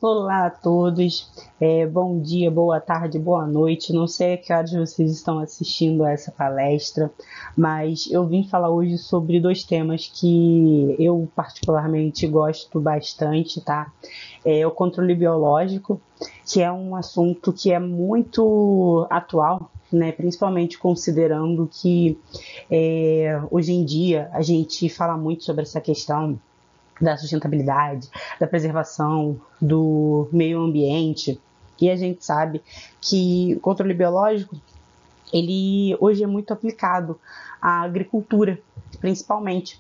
Olá a todos, bom dia, boa tarde, boa noite. Não sei a que horas vocês estão assistindo a essa palestra, mas eu vim falar hoje sobre dois temas que eu particularmente gosto bastante, tá? O controle biológico, que é um assunto que é muito atual, né? Principalmente considerando que hoje em dia a gente fala muito sobre essa questão da sustentabilidade, da preservação do meio ambiente. E a gente sabe que o controle biológico, ele hoje é muito aplicado à agricultura, principalmente.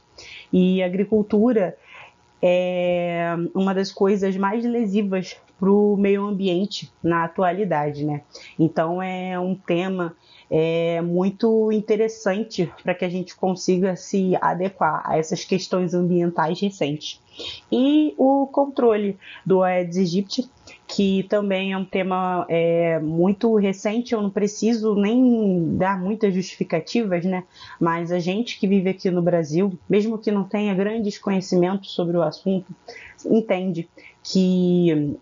E a agricultura é uma das coisas mais lesivas para o meio ambiente na atualidade, né? Então é um tema muito interessante para que a gente consiga se adequar a essas questões ambientais recentes. E o controle do Aedes aegypti, que também é um tema muito recente, eu não preciso nem dar muitas justificativas, né? Mas a gente que vive aqui no Brasil, mesmo que não tenha grandes conhecimentos sobre o assunto, entende que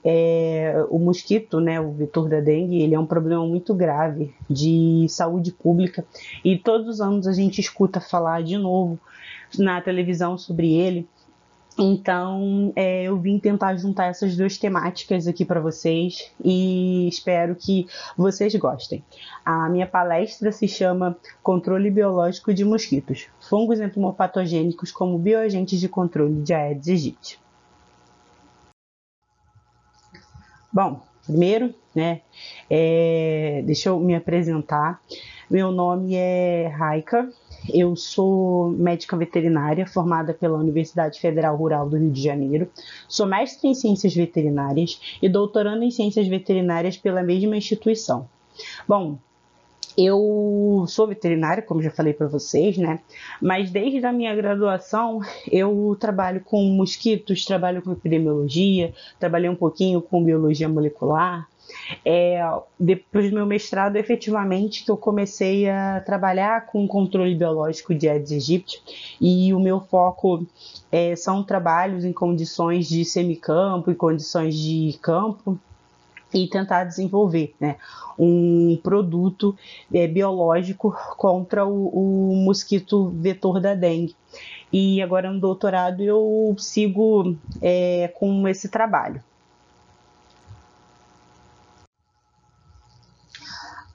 o mosquito, né, o vetor da dengue, ele é um problema muito grave de saúde pública e todos os anos a gente escuta falar de novo na televisão sobre ele. Então, eu vim tentar juntar essas duas temáticas aqui para vocês e espero que vocês gostem. A minha palestra se chama Controle Biológico de Mosquitos, Fungos Entomopatogênicos como Bioagentes de Controle de Aedes aegypti. Bom, primeiro, né, deixa eu me apresentar. Meu nome é Raika, eu sou médica veterinária formada pela Universidade Federal Rural do Rio de Janeiro, sou mestre em Ciências Veterinárias e doutoranda em Ciências Veterinárias pela mesma instituição. Bom, eu sou veterinária, como já falei para vocês, né? Mas desde a minha graduação eu trabalho com mosquitos, trabalho com epidemiologia, trabalhei um pouquinho com biologia molecular. Depois do meu mestrado, efetivamente, que eu comecei a trabalhar com controle biológico de Aedes aegypti e o meu foco são trabalhos em condições de semicampo e condições de campo e tentar desenvolver, né, um produto biológico contra o mosquito vetor da dengue. E agora no doutorado eu sigo com esse trabalho.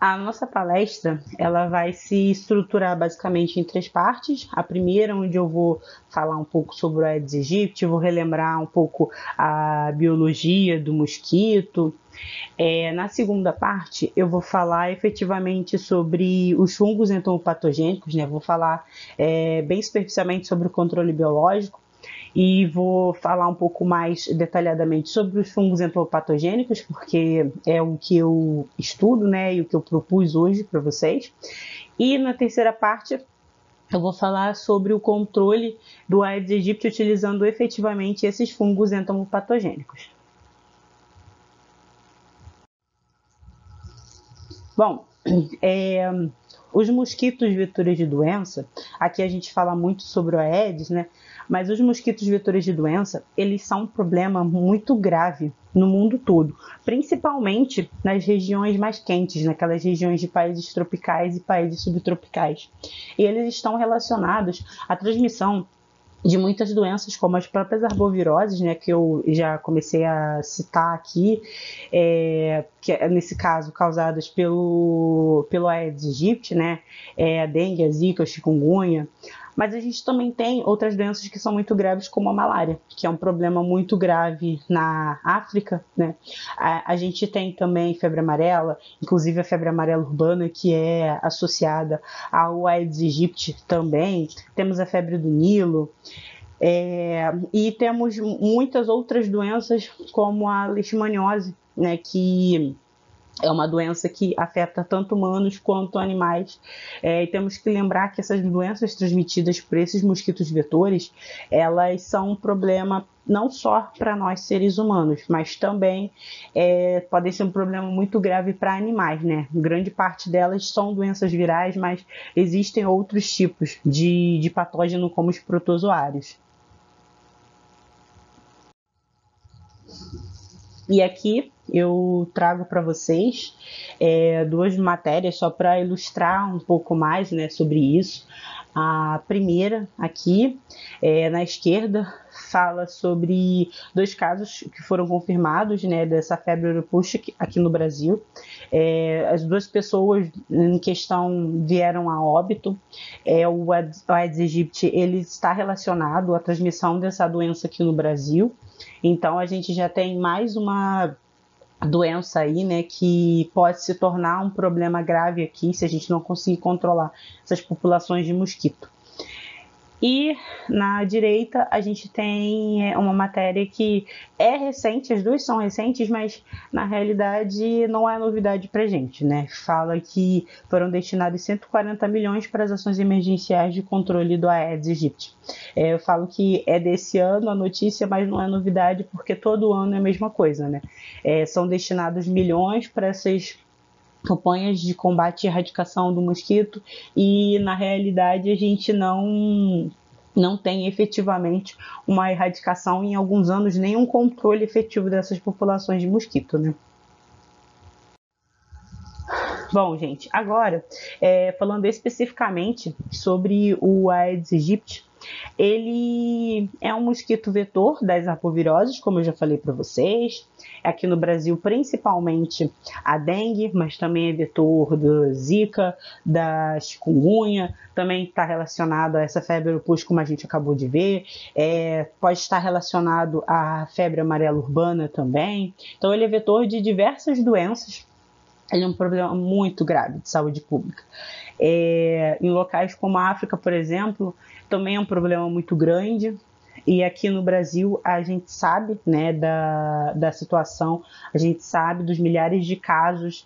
A nossa palestra ela vai se estruturar basicamente em três partes. A primeira, onde eu vou falar um pouco sobre o Aedes aegypti, vou relembrar um pouco a biologia do mosquito. Na segunda parte, eu vou falar efetivamente sobre os fungos entomopatogênicos, né? Vou falar bem superficialmente sobre o controle biológico e vou falar um pouco mais detalhadamente sobre os fungos entomopatogênicos, porque é o que eu estudo, né, e o que eu propus hoje para vocês. E na terceira parte, eu vou falar sobre o controle do Aedes aegypti utilizando efetivamente esses fungos entomopatogênicos. Bom, os mosquitos vetores de doença, aqui a gente fala muito sobre o Aedes, né? Mas os mosquitos vetores de doença, eles são um problema muito grave no mundo todo, principalmente nas regiões mais quentes, naquelas regiões de países tropicais e países subtropicais. E eles estão relacionados à transmissão de muitas doenças, como as próprias arboviroses, né, que eu já comecei a citar aqui, que nesse caso causadas pelo Aedes aegypti, né, a dengue, a zika, a chikungunya. Mas a gente também tem outras doenças que são muito graves, como a malária, que é um problema muito grave na África, né? A gente tem também febre amarela, inclusive a febre amarela urbana, que é associada ao Aedes aegypti também. Temos a febre do Nilo. E temos muitas outras doenças, como a leishmaniose, né, que é uma doença que afeta tanto humanos quanto animais. E temos que lembrar que essas doenças transmitidas por esses mosquitos vetores, elas são um problema não só para nós seres humanos, mas também podem ser um problema muito grave para animais, né? Grande parte delas são doenças virais, mas existem outros tipos de patógeno, como os protozoários. E aqui eu trago para vocês duas matérias só para ilustrar um pouco mais, né, sobre isso. A primeira aqui, na esquerda, fala sobre dois casos que foram confirmados, né, dessa febre urupuxa aqui no Brasil. As duas pessoas em questão vieram a óbito. O Aedes aegypti ele está relacionado à transmissão dessa doença aqui no Brasil. Então a gente já tem mais uma doença aí, né, que pode se tornar um problema grave aqui se a gente não conseguir controlar essas populações de mosquito. E na direita a gente tem uma matéria que é recente, as duas são recentes, mas na realidade não é novidade para a gente, né? Fala que foram destinados 140 milhões para as ações emergenciais de controle do Aedes aegypti. Eu falo que é desse ano a notícia, mas não é novidade porque todo ano é a mesma coisa, né? São destinados milhões para essas campanhas de combate e erradicação do mosquito e na realidade a gente não tem efetivamente uma erradicação em alguns anos, nem um controle efetivo dessas populações de mosquito, né? Bom, gente, agora falando especificamente sobre o Aedes aegypti, ele é um mosquito vetor das arboviroses, como eu já falei para vocês. Aqui no Brasil, principalmente a dengue, mas também é vetor do Zika, da chikungunya, também está relacionado a essa febre urupuxa, como a gente acabou de ver. Pode estar relacionado à febre amarela urbana também. Então, ele é vetor de diversas doenças. Ele é um problema muito grave de saúde pública. Em locais como a África, por exemplo, também é um problema muito grande. E aqui no Brasil a gente sabe, né, da situação, a gente sabe dos milhares de casos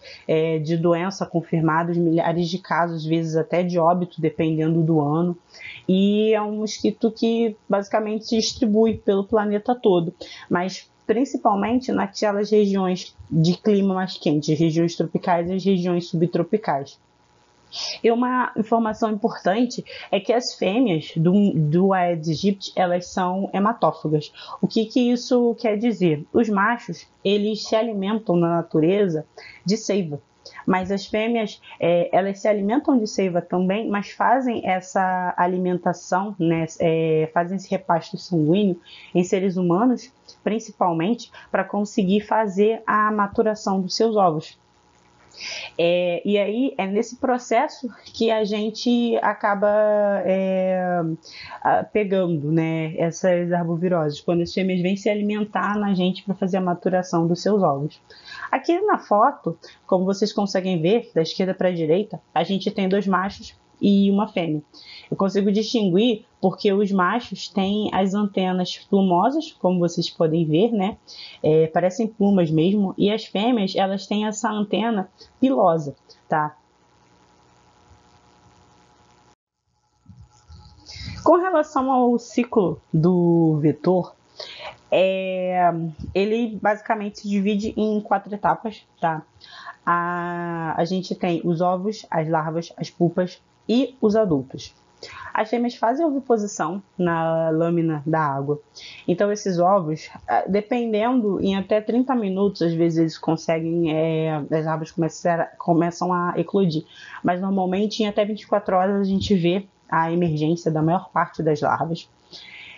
de doença confirmados, milhares de casos, às vezes até de óbito, dependendo do ano. E é um mosquito que basicamente se distribui pelo planeta todo, mas principalmente naquelas regiões de clima mais quente, as regiões tropicais e as regiões subtropicais. E uma informação importante é que as fêmeas do Aedes aegypti, elas são hematófagas. O que isso quer dizer? Os machos, eles se alimentam na natureza de seiva. Mas as fêmeas, elas se alimentam de seiva também, mas fazem essa alimentação, né, fazem esse repasto sanguíneo em seres humanos, principalmente, para conseguir fazer a maturação dos seus ovos. E aí é nesse processo que a gente acaba pegando, né, essas arboviroses, quando as fêmeas vêm se alimentar na gente para fazer a maturação dos seus ovos. Aqui na foto, como vocês conseguem ver, da esquerda para a direita, a gente tem dois machos e uma fêmea. Eu consigo distinguir porque os machos têm as antenas plumosas, como vocês podem ver, né? Parecem plumas mesmo, e as fêmeas, elas têm essa antena pilosa, tá? Com relação ao ciclo do vetor, ele basicamente se divide em 4 etapas, tá? A gente tem os ovos, as larvas, as pupas e os adultos. As fêmeas fazem oviposição na lâmina da água. Então, esses ovos, dependendo, em até 30 minutos, às vezes eles conseguem, as larvas começam a eclodir. Mas, normalmente, em até 24 horas, a gente vê a emergência da maior parte das larvas.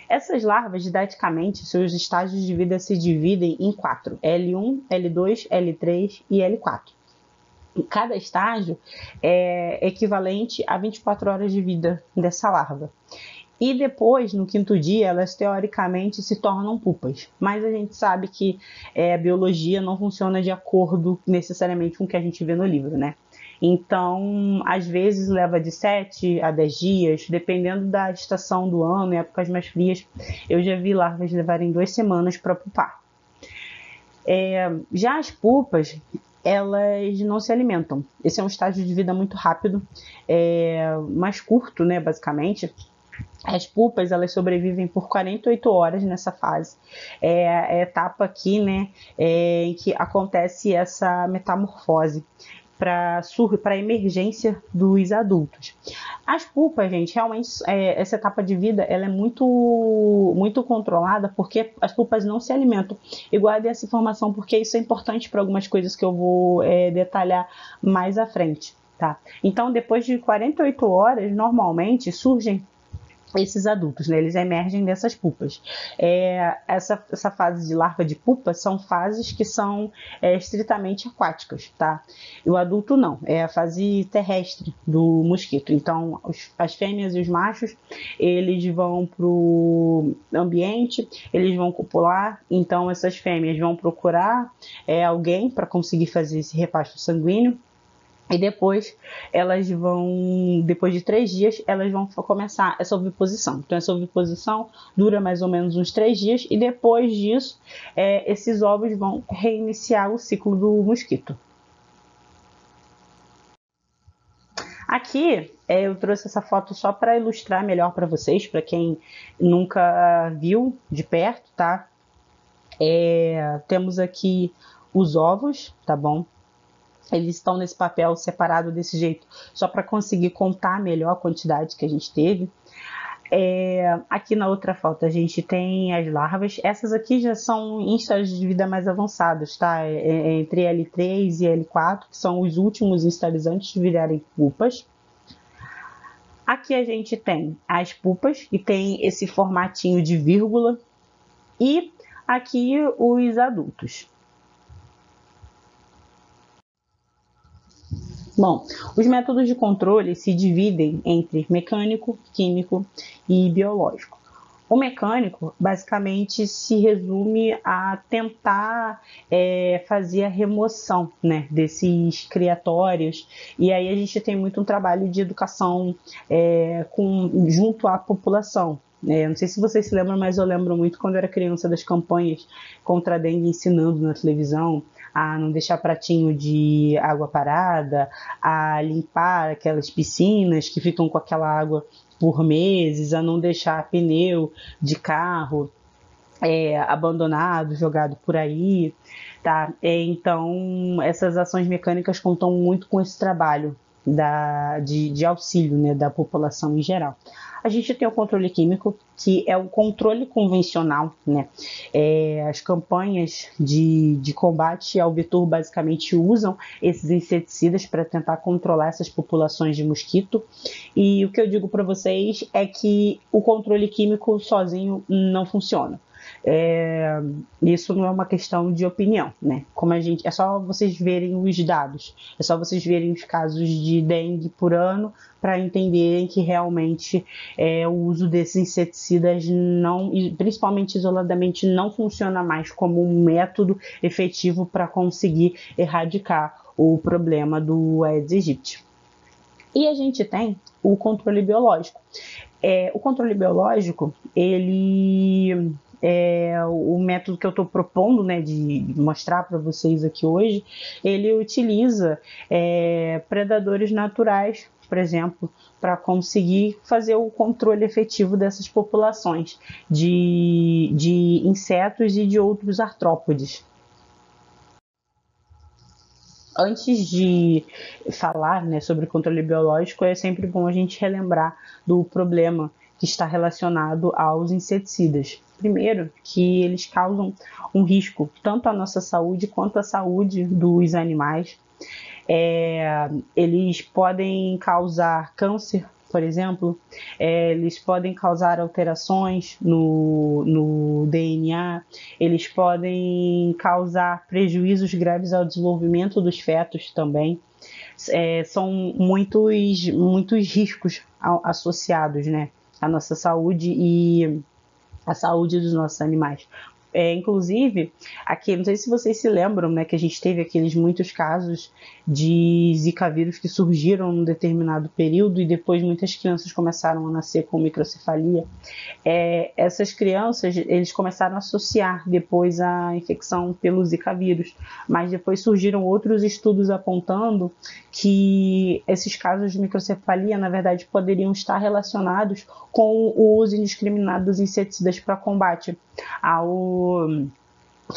Essas larvas, didaticamente, seus estágios de vida se dividem em 4, L1, L2, L3 e L4. Cada estágio é equivalente a 24 horas de vida dessa larva. E depois, no 5º dia, elas teoricamente se tornam pupas. Mas a gente sabe que a biologia não funciona de acordo necessariamente com o que a gente vê no livro, né? Então, às vezes leva de 7 a 10 dias, dependendo da estação do ano, em épocas mais frias. Eu já vi larvas levarem 2 semanas para pupar. Já as pupas, elas não se alimentam. Esse é um estágio de vida muito rápido, mais curto, né, basicamente. As pupas, elas sobrevivem por 48 horas nessa fase. É a etapa aqui, né, em que acontece essa metamorfose para a emergência dos adultos. As pulpas, gente, realmente essa etapa de vida ela é muito controlada porque as pulpas não se alimentam. E guardem essa informação porque isso é importante para algumas coisas que eu vou detalhar mais à frente. Tá? Então, depois de 48 horas, normalmente surgem esses adultos, né? Eles emergem dessas pupas. Essa fase de larva de pupa são fases que são estritamente aquáticas, tá? E o adulto não, é a fase terrestre do mosquito. Então, as fêmeas e os machos, eles vão para o ambiente, eles vão copular, então essas fêmeas vão procurar alguém para conseguir fazer esse repasto sanguíneo. E depois depois de 3 dias, elas vão começar essa oviposição. Então, essa oviposição dura mais ou menos uns 3 dias e depois disso, esses ovos vão reiniciar o ciclo do mosquito. Aqui, eu trouxe essa foto só para ilustrar melhor para vocês, para quem nunca viu de perto, tá? Temos aqui os ovos, tá bom? Eles estão nesse papel separado desse jeito, só para conseguir contar melhor a quantidade que a gente teve. Aqui na outra foto a gente tem as larvas. Essas aqui já são em estágios de vida mais avançados, tá? Entre L3 e L4, que são os últimos estágios antes de virarem pupas. Aqui a gente tem as pupas, que tem esse formatinho de vírgula. E aqui os adultos. Bom, os métodos de controle se dividem entre mecânico, químico e biológico. O mecânico basicamente se resume a tentar fazer a remoção, né, desses criatórios, e aí a gente tem muito um trabalho de educação junto à população. Não sei se vocês se lembram, mas eu lembro muito quando eu era criança das campanhas contra a dengue ensinando na televisão a não deixar pratinho de água parada, a limpar aquelas piscinas que ficam com aquela água por meses, a não deixar pneu de carro abandonado, jogado por aí, tá? Então, essas ações mecânicas contam muito com esse trabalho de auxílio, né, da população em geral. A gente tem o controle químico, que é o controle convencional, né? As campanhas de combate ao vetor basicamente usam esses inseticidas para tentar controlar essas populações de mosquito. E o que eu digo para vocês é que o controle químico sozinho não funciona. Isso não é uma questão de opinião, né? É só vocês verem os dados, é só vocês verem os casos de dengue por ano para entenderem que realmente o uso desses inseticidas não, principalmente isoladamente, não funciona mais como um método efetivo para conseguir erradicar o problema do Aedes aegypti. E a gente tem o controle biológico. O controle biológico, o método que eu estou propondo, né, de mostrar para vocês aqui hoje, ele utiliza predadores naturais, por exemplo, para conseguir fazer o controle efetivo dessas populações de insetos e de outros artrópodes. Antes de falar, né, sobre o controle biológico, é sempre bom a gente relembrar do problema que está relacionado aos inseticidas. Primeiro, que eles causam um risco tanto à nossa saúde quanto à saúde dos animais. Eles podem causar câncer, por exemplo, eles podem causar alterações no DNA, eles podem causar prejuízos graves ao desenvolvimento dos fetos também. São muitos riscos associados, né, à nossa saúde e à saúde dos nossos animais. Inclusive, aqui, não sei se vocês se lembram, né, que a gente teve aqueles muitos casos de Zika vírus que surgiram num determinado período e depois muitas crianças começaram a nascer com microcefalia. Essas crianças, eles começaram a associar depois a infecção pelo Zika vírus, mas depois surgiram outros estudos apontando que esses casos de microcefalia, na verdade, poderiam estar relacionados com o uso indiscriminado dos inseticidas para combate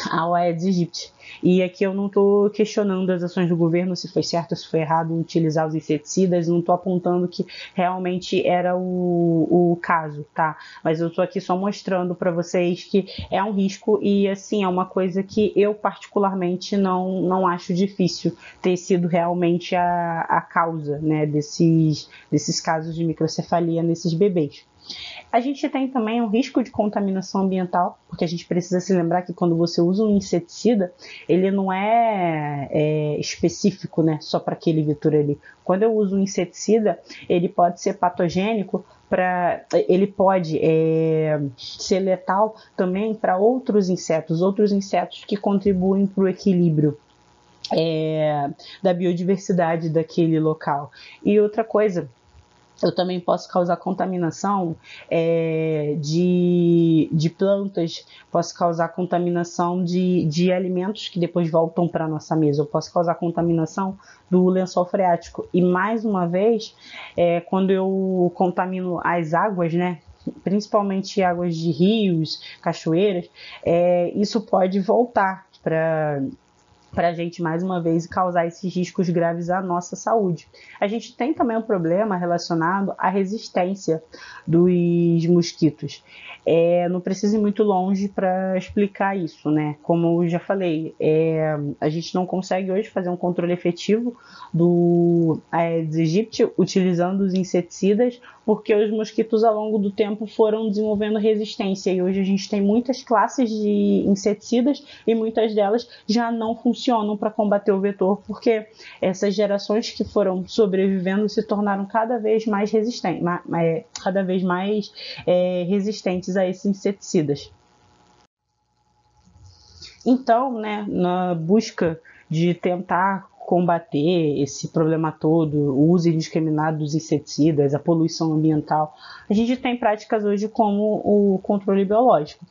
ao Aedes aegypti. E aqui eu não estou questionando as ações do governo, se foi certo ou se foi errado utilizar os inseticidas, não estou apontando que realmente era o caso, tá? Mas eu estou aqui só mostrando para vocês que é um risco e, assim, é uma coisa que eu particularmente não acho difícil ter sido realmente a causa, né, desses casos de microcefalia nesses bebês. A gente tem também um risco de contaminação ambiental, porque a gente precisa se lembrar que quando você usa um inseticida, ele não é específico, né, só para aquele vetor ali. Quando eu uso um inseticida, ele pode ser patogênico, ele pode ser letal também para outros insetos que contribuem para o equilíbrio da biodiversidade daquele local. E outra coisa, eu também posso causar contaminação de plantas, posso causar contaminação de alimentos que depois voltam para a nossa mesa, eu posso causar contaminação do lençol freático. E mais uma vez, quando eu contamino as águas, né, principalmente águas de rios, cachoeiras, isso pode voltar para a gente, mais uma vez, causar esses riscos graves à nossa saúde. A gente tem também um problema relacionado à resistência dos mosquitos. Não precisa ir muito longe para explicar isso, né? Como eu já falei, a gente não consegue hoje fazer um controle efetivo do Aedes aegypti utilizando os inseticidas, porque os mosquitos ao longo do tempo foram desenvolvendo resistência e hoje a gente tem muitas classes de inseticidas e muitas delas já não funcionam para combater o vetor, porque essas gerações que foram sobrevivendo se tornaram cada vez mais resistentes, resistentes a esses inseticidas. Então, né, na busca de tentar combater esse problema todo, o uso indiscriminado dos inseticidas, a poluição ambiental, a gente tem práticas hoje como o controle biológico.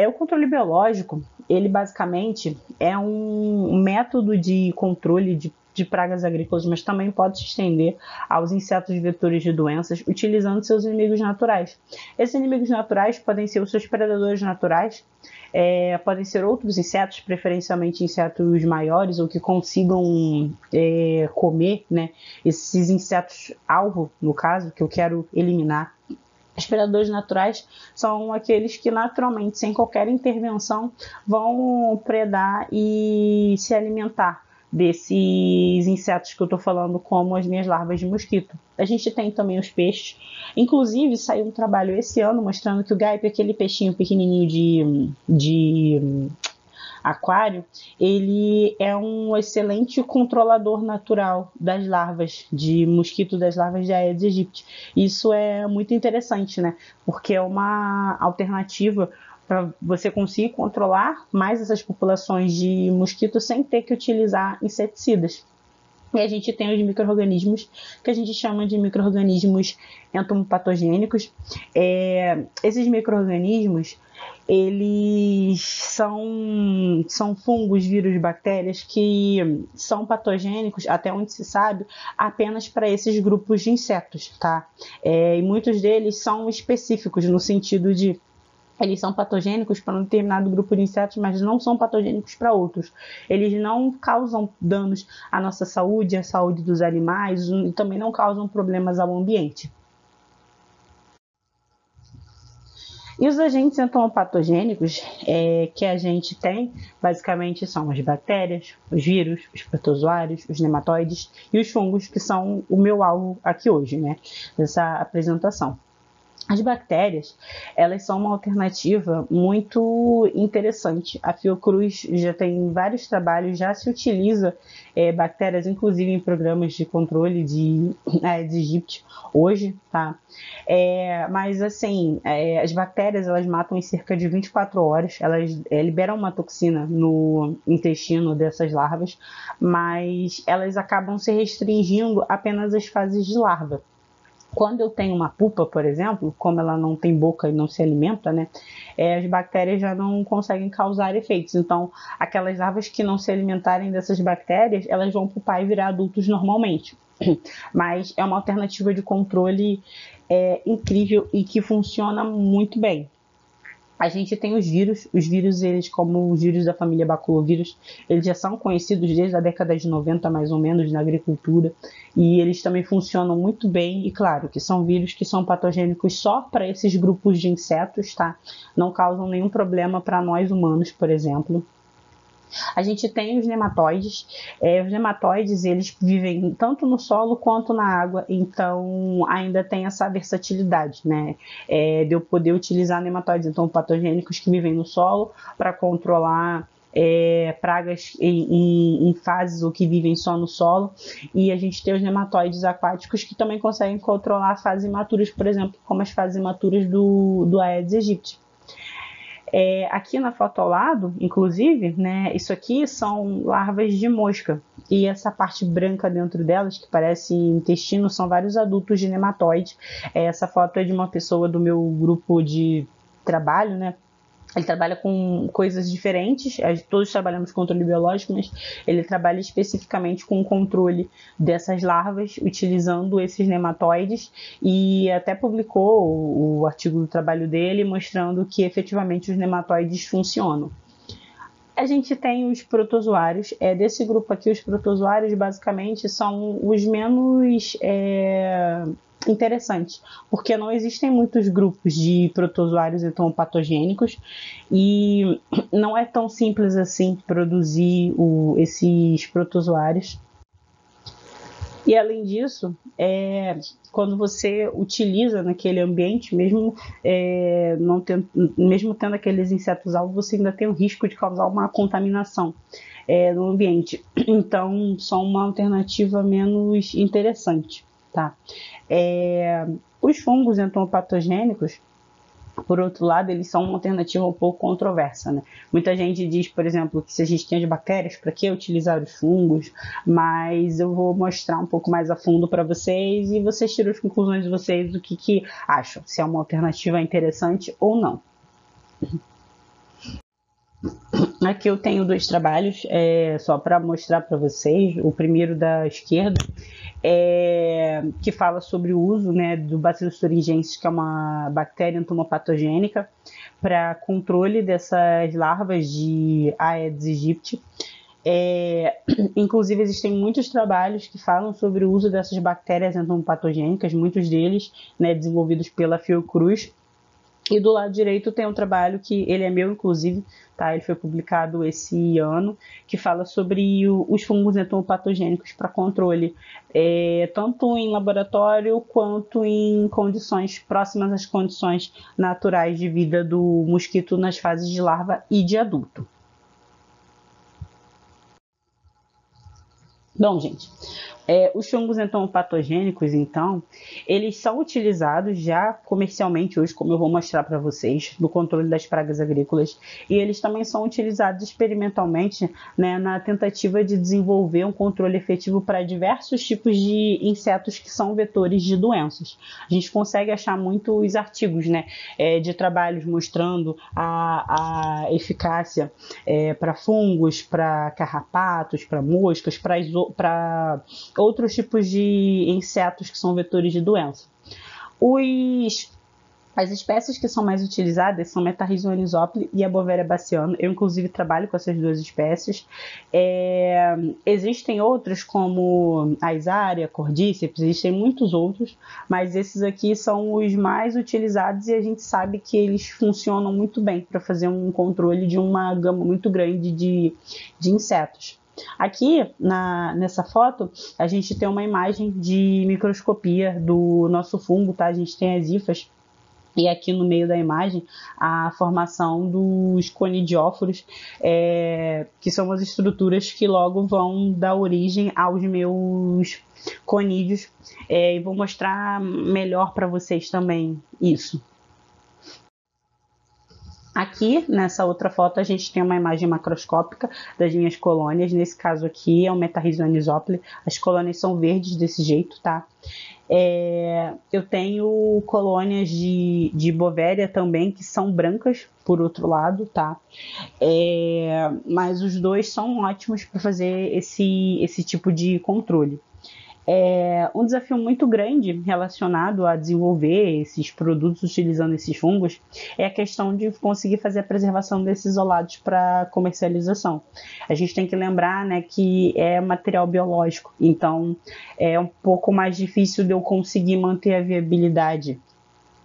O controle biológico, ele basicamente é um método de controle de pragas agrícolas, mas também pode se estender aos insetos vetores de doenças, utilizando seus inimigos naturais. Esses inimigos naturais podem ser os seus predadores naturais, podem ser outros insetos, preferencialmente insetos maiores ou que consigam comer, né, esses insetos alvo, no caso, que eu quero eliminar. Os predadores naturais são aqueles que naturalmente, sem qualquer intervenção, vão predar e se alimentar desses insetos que eu estou falando, como as minhas larvas de mosquito. A gente tem também os peixes. Inclusive, saiu um trabalho esse ano mostrando que o gaipe, aquele peixinho pequenininho de aquário, ele é um excelente controlador natural das larvas de mosquito, das larvas de Aedes aegypti. Isso é muito interessante, né? Porque é uma alternativa para você conseguir controlar mais essas populações de mosquitos sem ter que utilizar inseticidas. E a gente tem os micro-organismos, que a gente chama de micro-organismos entomopatogênicos. Esses micro-organismos, eles são fungos, vírus, bactérias que são patogênicos, até onde se sabe, apenas para esses grupos de insetos, tá? E muitos deles são específicos no sentido de eles são patogênicos para um determinado grupo de insetos, mas não são patogênicos para outros. Eles não causam danos à nossa saúde, à saúde dos animais, e também não causam problemas ao ambiente. E os agentes entomopatogênicos que a gente tem, basicamente, são as bactérias, os vírus, os protozoários, os nematóides e os fungos, que são o meu alvo aqui hoje, né, dessa apresentação. As bactérias, elas são uma alternativa muito interessante. A Fiocruz já tem vários trabalhos, já se utiliza bactérias, inclusive em programas de controle de Aedes aegypti hoje, tá? Mas assim, as bactérias, elas matam em cerca de 24 horas, elas liberam uma toxina no intestino dessas larvas, mas elas acabam se restringindo apenas às fases de larva. Quando eu tenho uma pupa, por exemplo, como ela não tem boca e não se alimenta, né, as bactérias já não conseguem causar efeitos. Então, aquelas larvas que não se alimentarem dessas bactérias, elas vão pupar e virar adultos normalmente. Mas é uma alternativa de controle incrível e que funciona muito bem. A gente tem os vírus, eles como os vírus da família baculovírus, eles já são conhecidos desde a década de 90, mais ou menos, na agricultura, e eles também funcionam muito bem, e claro, que são vírus que são patogênicos só para esses grupos de insetos, tá? Não causam nenhum problema para nós humanos, por exemplo. A gente tem os nematóides. Os nematóides, eles vivem tanto no solo quanto na água, então ainda tem essa versatilidade, né? De eu poder utilizar nematóides, então patogênicos que vivem no solo para controlar pragas em fases ou que vivem só no solo, e a gente tem os nematóides aquáticos que também conseguem controlar fases imaturas, por exemplo, como as fases imaturas do Aedes aegypti. Aqui na foto ao lado, inclusive, né, isso aqui são larvas de mosca, e essa parte branca dentro delas, que parece intestino, são vários adultos de nematóide. Essa foto é de uma pessoa do meu grupo de trabalho, né? Ele trabalha com coisas diferentes, todos trabalhamos com controle biológico, mas ele trabalha especificamente com o controle dessas larvas, utilizando esses nematóides, e até publicou o artigo do trabalho dele mostrando que efetivamente os nematóides funcionam. A gente tem os protozoários. Desse grupo aqui, os protozoários basicamente são os menos interessantes, porque não existem muitos grupos de protozoários entomopatogênicos e não é tão simples assim produzir esses protozoários. E além disso, quando você utiliza naquele ambiente, mesmo tendo aqueles insetos alvo, você ainda tem o risco de causar uma contaminação no ambiente. Então, são uma alternativa menos interessante, tá? Os fungos entomopatogênicos, por outro lado, eles são uma alternativa um pouco controversa, né? Muita gente diz, por exemplo, que se a gente tem as bactérias, para que utilizar os fungos? Mas eu vou mostrar um pouco mais a fundo para vocês e vocês tiram as conclusões de vocês do que acham, se é uma alternativa interessante ou não. Aqui eu tenho dois trabalhos, só para mostrar para vocês. O primeiro da esquerda, que fala sobre o uso, né, do Bacillus thuringiensis, que é uma bactéria entomopatogênica, para controle dessas larvas de Aedes aegypti. Inclusive existem muitos trabalhos que falam sobre o uso dessas bactérias entomopatogênicas, muitos deles, né, desenvolvidos pela Fiocruz. E do lado direito tem um trabalho que ele é meu, inclusive, tá? Ele foi publicado esse ano, que fala sobre os fungos entomopatogênicos para controle, tanto em laboratório quanto em condições próximas às condições naturais de vida do mosquito nas fases de larva e de adulto. Bom, gente, os fungos entomopatogênicos, então, eles são utilizados já comercialmente hoje, como eu vou mostrar para vocês, no controle das pragas agrícolas, e eles também são utilizados experimentalmente, né, na tentativa de desenvolver um controle efetivo para diversos tipos de insetos que são vetores de doenças. A gente consegue achar muitos artigos, né, de trabalhos mostrando a eficácia para fungos, para carrapatos, para moscas, para outros tipos de insetos que são vetores de doença. As espécies que são mais utilizadas são Metarrhizium anisopli e a Bovéria bassiana. Eu, inclusive, trabalho com essas duas espécies. Existem outros, como a Isaria, Cordyceps, existem muitos outros, mas esses aqui são os mais utilizados e a gente sabe que eles funcionam muito bem para fazer um controle de uma gama muito grande de insetos. Aqui nessa foto a gente tem uma imagem de microscopia do nosso fungo, tá? A gente tem as hifas e aqui no meio da imagem a formação dos conidióforos, que são as estruturas que logo vão dar origem aos meus conídeos, e vou mostrar melhor para vocês também isso. Aqui, nessa outra foto, a gente tem uma imagem macroscópica das minhas colônias. Nesse caso aqui é um Metarrhizium anisopli. As colônias são verdes desse jeito, tá? Eu tenho colônias de Bovéria também, que são brancas, por outro lado, tá? Mas os dois são ótimos para fazer esse tipo de controle. Um desafio muito grande relacionado a desenvolver esses produtos utilizando esses fungos é a questão de conseguir fazer a preservação desses isolados para comercialização. A gente tem que lembrar, né, que é material biológico, então é um pouco mais difícil de eu conseguir manter a viabilidade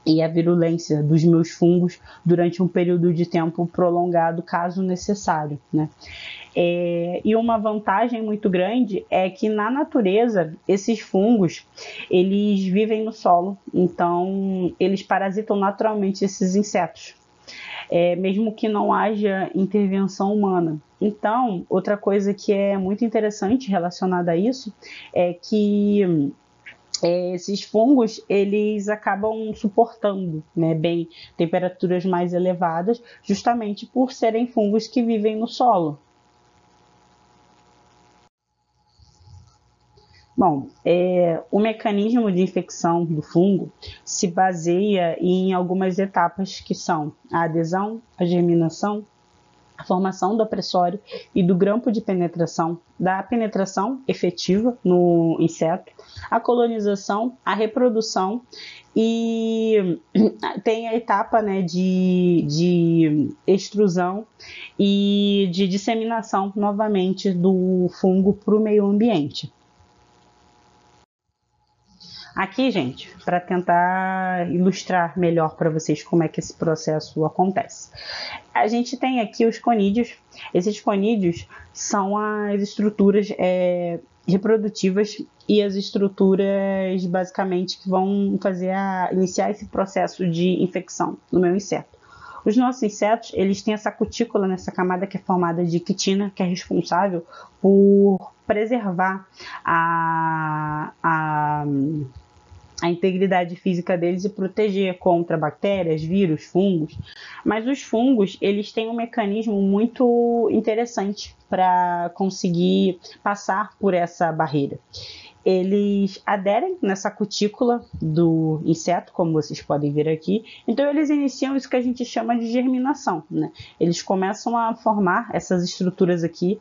e a virulência dos meus fungos durante um período de tempo prolongado, caso necessário, né? E uma vantagem muito grande é que na natureza esses fungos eles vivem no solo, então eles parasitam naturalmente esses insetos, mesmo que não haja intervenção humana. Então, outra coisa que é muito interessante relacionada a isso é que esses fungos eles acabam suportando, né, bem temperaturas mais elevadas, justamente por serem fungos que vivem no solo. Bom, o mecanismo de infecção do fungo se baseia em algumas etapas que são a adesão, a germinação, a formação do apressório e do grampo de penetração, da penetração efetiva no inseto, a colonização, a reprodução e tem a etapa, né, de extrusão e de disseminação novamente do fungo para o meio ambiente. Aqui, gente, para tentar ilustrar melhor para vocês como é que esse processo acontece. A gente tem aqui os conídeos. Esses conídeos são as estruturas reprodutivas e as estruturas basicamente que vão iniciar esse processo de infecção no meu inseto. Os nossos insetos, eles têm essa cutícula nessa camada que é formada de quitina, que é responsável por preservar a integridade física deles e proteger contra bactérias, vírus, fungos. Mas os fungos, eles têm um mecanismo muito interessante para conseguir passar por essa barreira. Eles aderem nessa cutícula do inseto, como vocês podem ver aqui. Então, eles iniciam isso que a gente chama de germinação, né? Eles começam a formar essas estruturas aqui,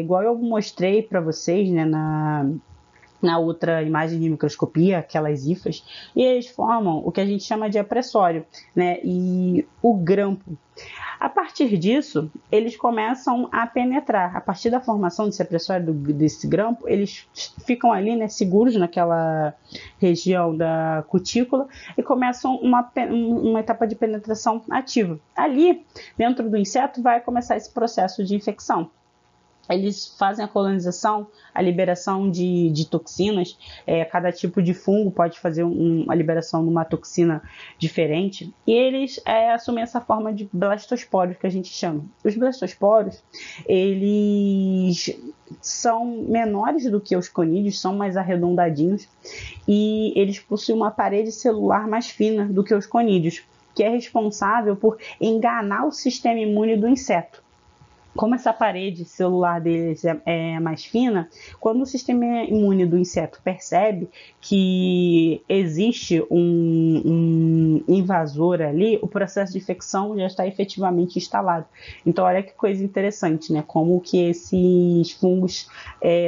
igual eu mostrei para vocês, né, na outra imagem de microscopia, aquelas hifas, e eles formam o que a gente chama de apressório, né, e o grampo. A partir disso, eles começam a penetrar. A partir da formação desse apressório, desse grampo, eles ficam ali, né, seguros naquela região da cutícula e começam uma etapa de penetração ativa. Ali, dentro do inseto, vai começar esse processo de infecção. Eles fazem a colonização, a liberação de toxinas. Cada tipo de fungo pode fazer a liberação de uma toxina diferente. E eles assumem essa forma de blastosporos, que a gente chama. Os blastosporos, eles são menores do que os conídeos, são mais arredondadinhos. E eles possuem uma parede celular mais fina do que os conídeos, que é responsável por enganar o sistema imune do inseto. Como essa parede celular deles é mais fina, quando o sistema imune do inseto percebe que existe um invasor ali, o processo de infecção já está efetivamente instalado. Então, olha que coisa interessante, né? Como que esses fungos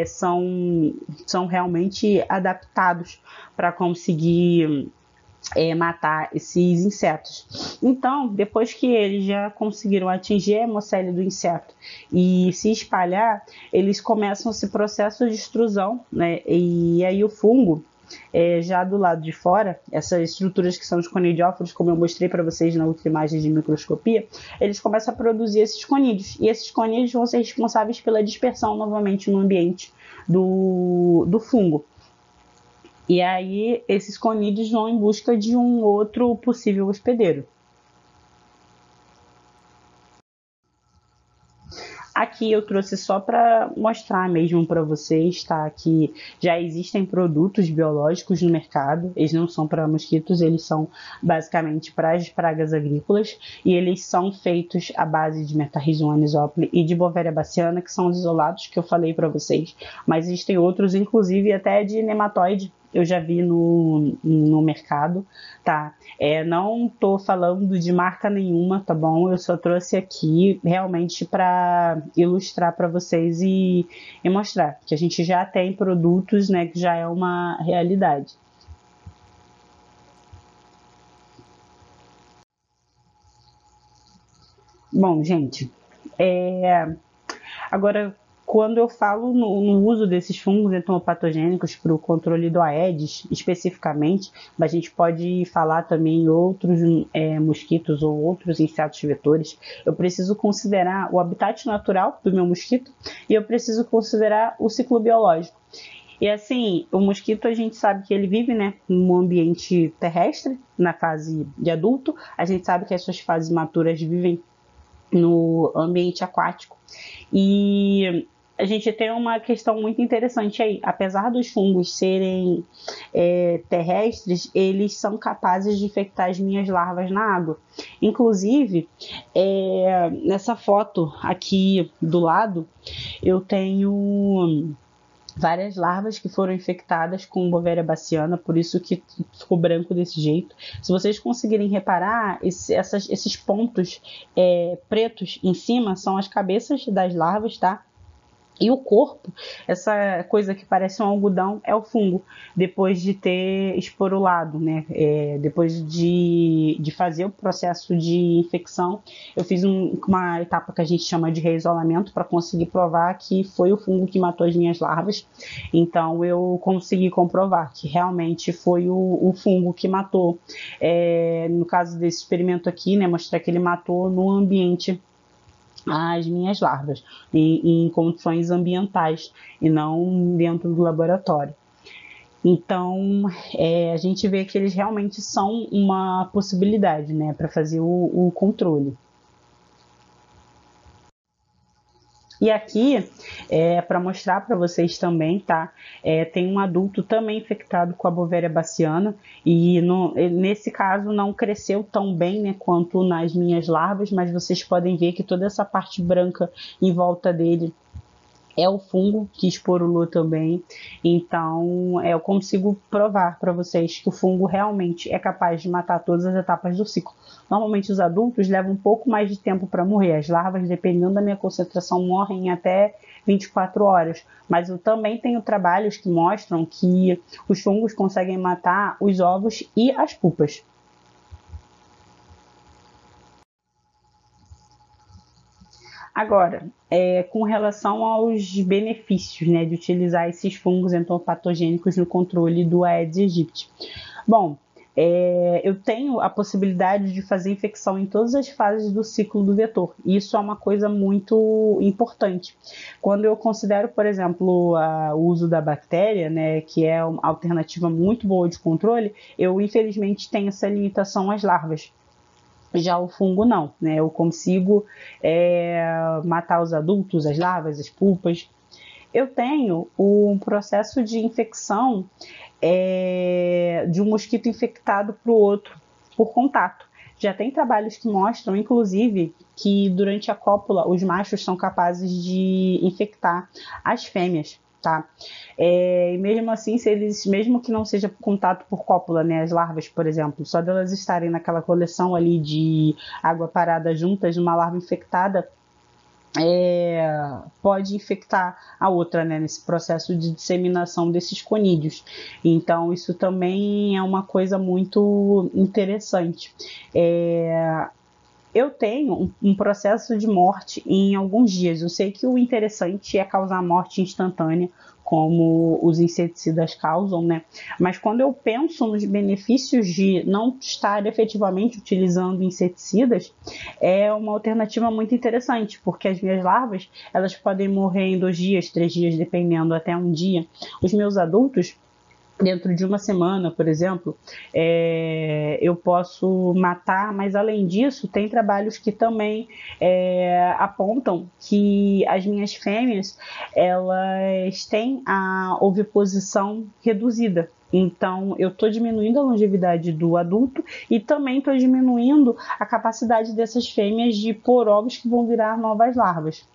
são realmente adaptados para conseguir matar esses insetos. Então, depois que eles já conseguiram atingir a hemocele do inseto e se espalhar, eles começam esse processo de extrusão, né? E aí o fungo, já do lado de fora, essas estruturas que são os conidióforos, como eu mostrei para vocês na outra imagem de microscopia, eles começam a produzir esses conídeos. E esses conídeos vão ser responsáveis pela dispersão novamente no ambiente do fungo. E aí, esses conídeos vão em busca de um outro possível hospedeiro. Aqui eu trouxe só para mostrar mesmo para vocês, tá? Que já existem produtos biológicos no mercado. Eles não são para mosquitos, eles são basicamente para as pragas agrícolas. E eles são feitos à base de Metarrhizium anisopli e de Bovéria baciana, que são os isolados que eu falei para vocês. Mas existem outros, inclusive até de nematóide, eu já vi no mercado, tá? Não tô falando de marca nenhuma, tá bom? Eu só trouxe aqui realmente para ilustrar para vocês e mostrar que a gente já tem produtos, né, que já é uma realidade. Bom, gente, agora, quando eu falo no uso desses fungos entomopatogênicos para o controle do Aedes, especificamente, a gente pode falar também em outros mosquitos ou outros insetos vetores, eu preciso considerar o habitat natural do meu mosquito e eu preciso considerar o ciclo biológico. E assim, o mosquito a gente sabe que ele vive, né, no ambiente terrestre, na fase de adulto, a gente sabe que as suas fases maturas vivem no ambiente aquático. E a gente tem uma questão muito interessante aí. Apesar dos fungos serem terrestres, eles são capazes de infectar as minhas larvas na água. Inclusive, nessa foto aqui do lado, eu tenho várias larvas que foram infectadas com Bovéria baciana, por isso que ficou branco desse jeito. Se vocês conseguirem reparar, esses pontos pretos em cima são as cabeças das larvas, tá? E o corpo, essa coisa que parece um algodão, é o fungo, depois de ter esporulado, né? Depois de fazer o processo de infecção, eu fiz uma etapa que a gente chama de reisolamento para conseguir provar que foi o fungo que matou as minhas larvas. Então, eu consegui comprovar que realmente foi o fungo que matou. No caso desse experimento aqui, né, mostrar que ele matou no ambiente as minhas larvas, em condições ambientais e não dentro do laboratório. Então, a gente vê que eles realmente são uma possibilidade, né, para fazer o controle. E aqui, para mostrar para vocês também, tá? Tem um adulto também infectado com a Bovéria baciana e nesse caso não cresceu tão bem, né, quanto nas minhas larvas, mas vocês podem ver que toda essa parte branca em volta dele é o fungo que esporulou também. Então, eu consigo provar para vocês que o fungo realmente é capaz de matar todas as etapas do ciclo. Normalmente, os adultos levam um pouco mais de tempo para morrer. As larvas, dependendo da minha concentração, morrem em até 24 horas. Mas eu também tenho trabalhos que mostram que os fungos conseguem matar os ovos e as pupas. Agora, com relação aos benefícios, né, de utilizar esses fungos entomopatogênicos no controle do Aedes aegypti. Bom, eu tenho a possibilidade de fazer infecção em todas as fases do ciclo do vetor. Isso é uma coisa muito importante. Quando eu considero, por exemplo, o uso da bactéria, né, que é uma alternativa muito boa de controle, eu infelizmente tenho essa limitação às larvas. Já o fungo não, né? Eu consigo matar os adultos, as larvas, as pupas. Eu tenho um processo de infecção de um mosquito infectado para o outro por contato. Já tem trabalhos que mostram, inclusive, que durante a cópula os machos são capazes de infectar as fêmeas. Tá? E mesmo assim, se eles, mesmo que não seja contato por cópula, né, as larvas, por exemplo, só delas estarem naquela coleção ali de água parada juntas, uma larva infectada pode infectar a outra, né, nesse processo de disseminação desses conídeos. Então, isso também é uma coisa muito interessante. Eu tenho um processo de morte em alguns dias. Eu sei que o interessante é causar morte instantânea, como os inseticidas causam, né? Mas quando eu penso nos benefícios de não estar efetivamente utilizando inseticidas, é uma alternativa muito interessante, porque as minhas larvas, elas podem morrer em 2 dias, 3 dias, dependendo, até um dia. Os meus adultos, dentro de uma semana, por exemplo, eu posso matar, mas além disso, tem trabalhos que também apontam que as minhas fêmeas, elas têm a oviposição reduzida. Então, eu estou diminuindo a longevidade do adulto e também estou diminuindo a capacidade dessas fêmeas de pôr ovos que vão virar novas larvas.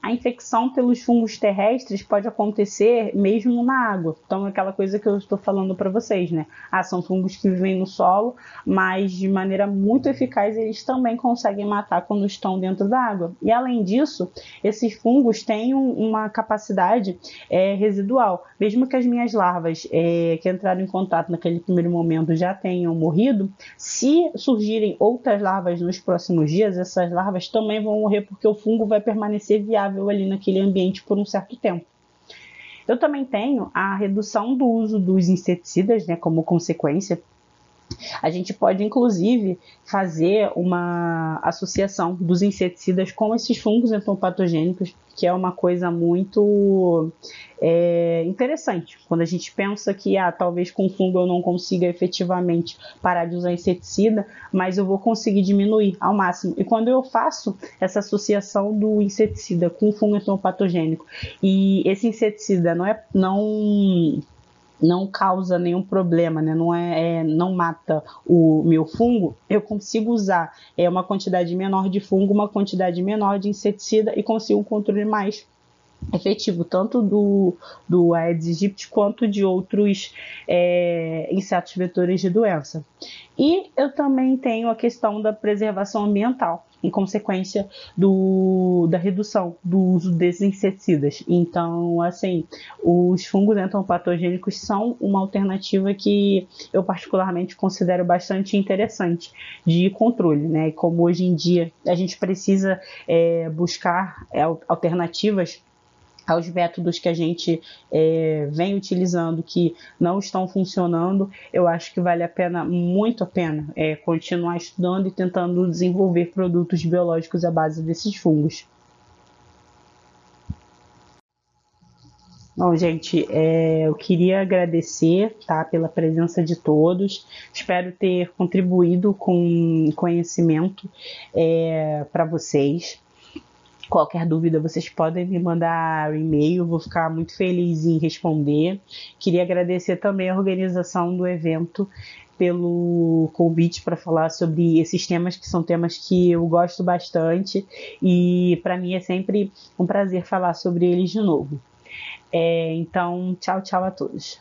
A infecção pelos fungos terrestres pode acontecer mesmo na água. Então, é aquela coisa que eu estou falando para vocês, né? São fungos que vivem no solo, mas de maneira muito eficaz eles também conseguem matar quando estão dentro da água. E além disso, esses fungos têm uma capacidade residual. Mesmo que as minhas larvas que entraram em contato naquele primeiro momento já tenham morrido, se surgirem outras larvas nos próximos dias, essas larvas também vão morrer porque o fungo vai permanecer viável ali naquele ambiente por um certo tempo. Eu também tenho a redução do uso dos inseticidas, né, como consequência. A gente pode, inclusive, fazer uma associação dos inseticidas com esses fungos entomopatogênicos, que é uma coisa muito interessante. Quando a gente pensa que talvez com fungo eu não consiga efetivamente parar de usar inseticida, mas eu vou conseguir diminuir ao máximo. E quando eu faço essa associação do inseticida com o fungo entomopatogênico, e esse inseticida não causa nenhum problema, né? Não mata o meu fungo, eu consigo usar uma quantidade menor de fungo, uma quantidade menor de inseticida e consigo um controle mais efetivo, tanto do Aedes aegypti quanto de outros insetos vetores de doença. E eu também tenho a questão da preservação ambiental, em consequência da redução do uso desses inseticidas. Então, assim, os fungos entomopatogênicos são uma alternativa que eu particularmente considero bastante interessante de controle, né? E como hoje em dia a gente precisa buscar alternativas aos métodos que a gente vem utilizando que não estão funcionando, eu acho que vale a pena, muito a pena, continuar estudando e tentando desenvolver produtos biológicos à base desses fungos. Bom, gente, eu queria agradecer, tá, pela presença de todos. Espero ter contribuído com conhecimento para vocês. Qualquer dúvida, vocês podem me mandar um e-mail, vou ficar muito feliz em responder. Queria agradecer também a organização do evento pelo convite para falar sobre esses temas, que são temas que eu gosto bastante, e para mim é sempre um prazer falar sobre eles de novo. Então, tchau, tchau a todos.